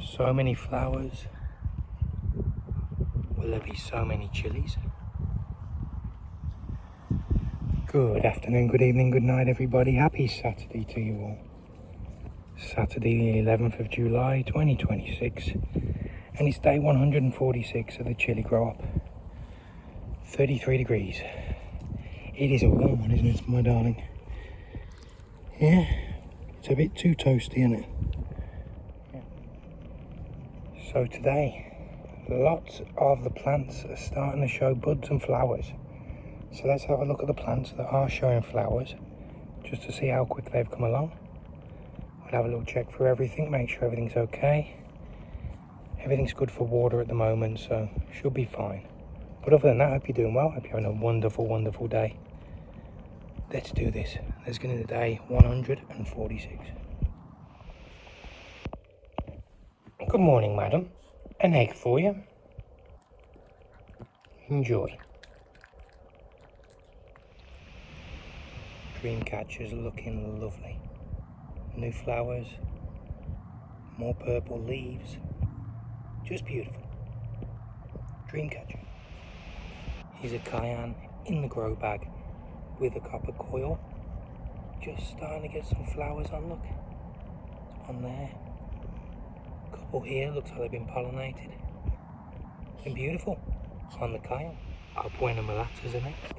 So many flowers. Will there be so many chilies? Good afternoon, good evening, good night everybody. Happy Saturday to you all. Saturday the 11th of July 2026. And it's day 146 of the chili grow up. 33 degrees. It is a warm one, isn't it, my darling? Yeah, it's a bit too toasty, isn't it? Yeah. So today, lots of the plants are starting to show buds and flowers. So let's have a look at the plants that are showing flowers, just to see how quick they've come along. I'll have a little check through everything, make sure everything's okay. Everything's good for water at the moment, so should be fine. But other than that, I hope you're doing well. I hope you're having a wonderful, wonderful day. Let's do this. Let's get into day 146. Good morning, madam. An egg for you. Enjoy. Dream catchers looking lovely. New flowers, more purple leaves. Just beautiful. Dream catcher. Here's a cayenne in the grow bag with a copper coil. Just starting to get some flowers on, look. On there. A couple here, looks like they've been pollinated. Been beautiful. On the cayenne. Our Buena Mulatas are next.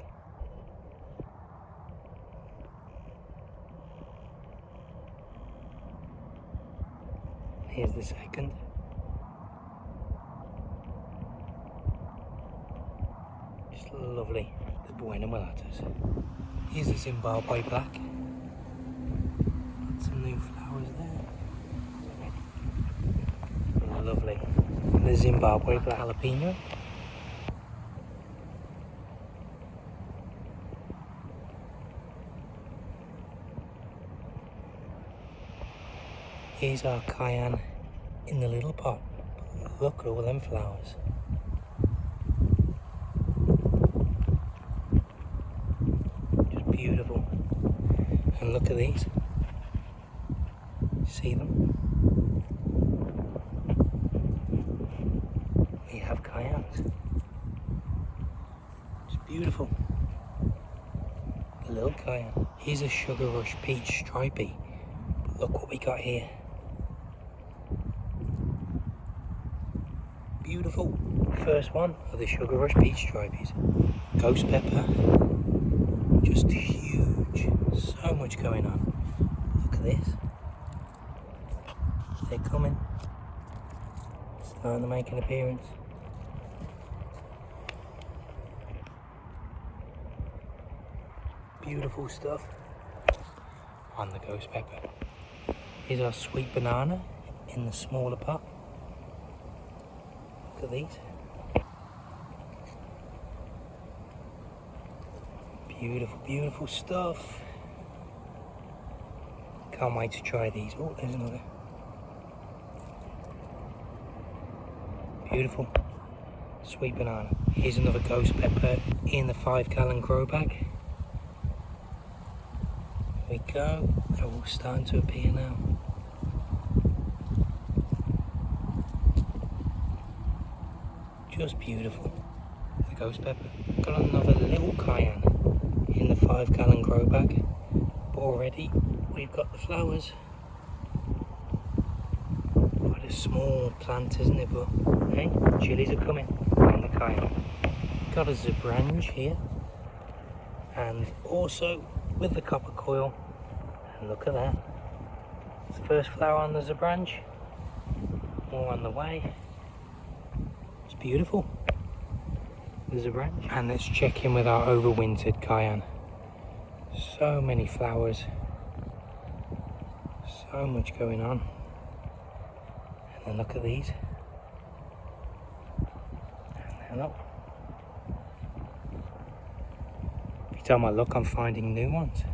Here's the second. Just lovely, the Buena Mulatas. Here's the Zimbabwe black. Got some new flowers there. Lovely. And the Zimbabwe black jalapeno. Here's our cayenne in the little pot. Look at all them flowers. Just beautiful. And look at these. See them? We have cayennes. It's beautiful. A little cayenne. Here's a sugar rush peach stripey. But look what we got here. Beautiful. First one of the sugar rush peach stripies. Ghost pepper. Just huge. So much going on. Look at this. They're coming. Starting to make an appearance. Beautiful stuff. On the ghost pepper. Here's our sweet banana in the smaller pot. Look at these. Beautiful, beautiful stuff. Can't wait to try these. Oh, there's another. Beautiful. Sweet banana. Here's another ghost pepper in the 5-gallon grow bag. Here we go. They're all starting to appear now. Just beautiful. The ghost pepper. Got another little cayenne in the 5-gallon grow bag. But already we've got the flowers. Quite a small plant, isn't it? But hey, chilies are coming on the cayenne. Got a Zebrange here. And also with the copper coil. And look at that. It's the first flower on the Zebrange. More on the way. Beautiful. There's a branch. And let's check in with our overwintered cayenne. So many flowers. So much going on. And then look at these. And then look. Every time I look, I'm finding new ones.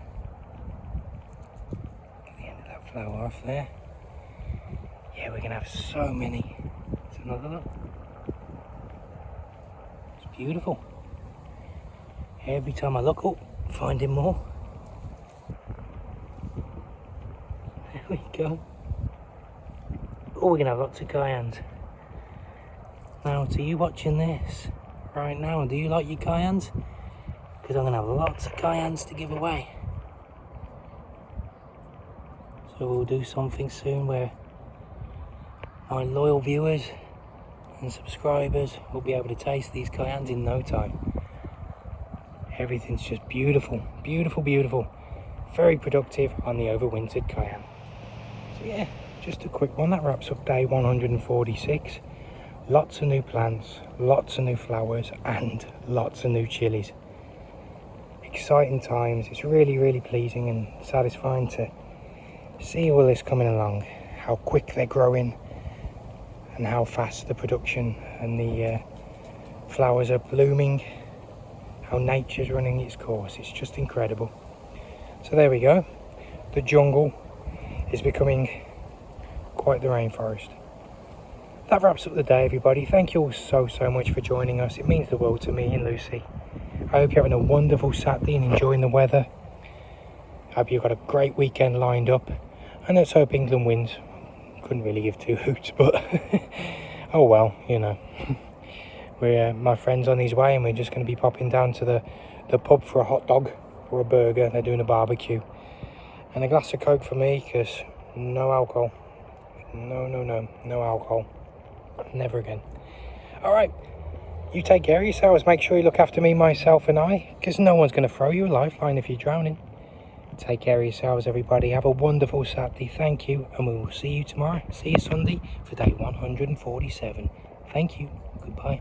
At the end of that flower off there. Yeah, we're gonna have so many. It's another look. Beautiful. Every time I look up, finding more. There we go. Oh, we're going to have lots of cayennes. Now, to you watching this right now, do you like your cayennes? Because I'm going to have lots of cayennes to give away. So we'll do something soon where my loyal viewers and subscribers will be able to taste these cayennes in no time. Everything's just beautiful, beautiful, beautiful. Very productive on the Overwintered Cayenne. So yeah, just a quick one. That wraps up day 146. Lots of new plants, lots of new flowers, and lots of new chilies. Exciting times. It's really, really pleasing and satisfying to see all this coming along. How quick they're growing and how fast the production and the flowers are blooming. How nature's running its course. It's just incredible. So there we go. The jungle is becoming quite the rainforest. That wraps up the day, everybody. Thank you all so much for joining us. It means the world to me and Lucy. I hope you're having a wonderful Saturday and enjoying the weather. I hope you've got a great weekend lined up. And let's hope England wins. Couldn't really give two hoots, but oh well, you know. My friend's on his way and we're just going to be popping down to the pub for a hot dog or a burger. They're doing a barbecue. And a glass of Coke for me, because no alcohol. No alcohol. Never again. Alright, you take care of yourselves. Make sure you look after me, myself and I, because no one's going to throw you a lifeline if you're drowning. Take care of yourselves, everybody. Have a wonderful Saturday. Thank you, and we will see you tomorrow. See you Sunday for day 147. Thank you. Goodbye.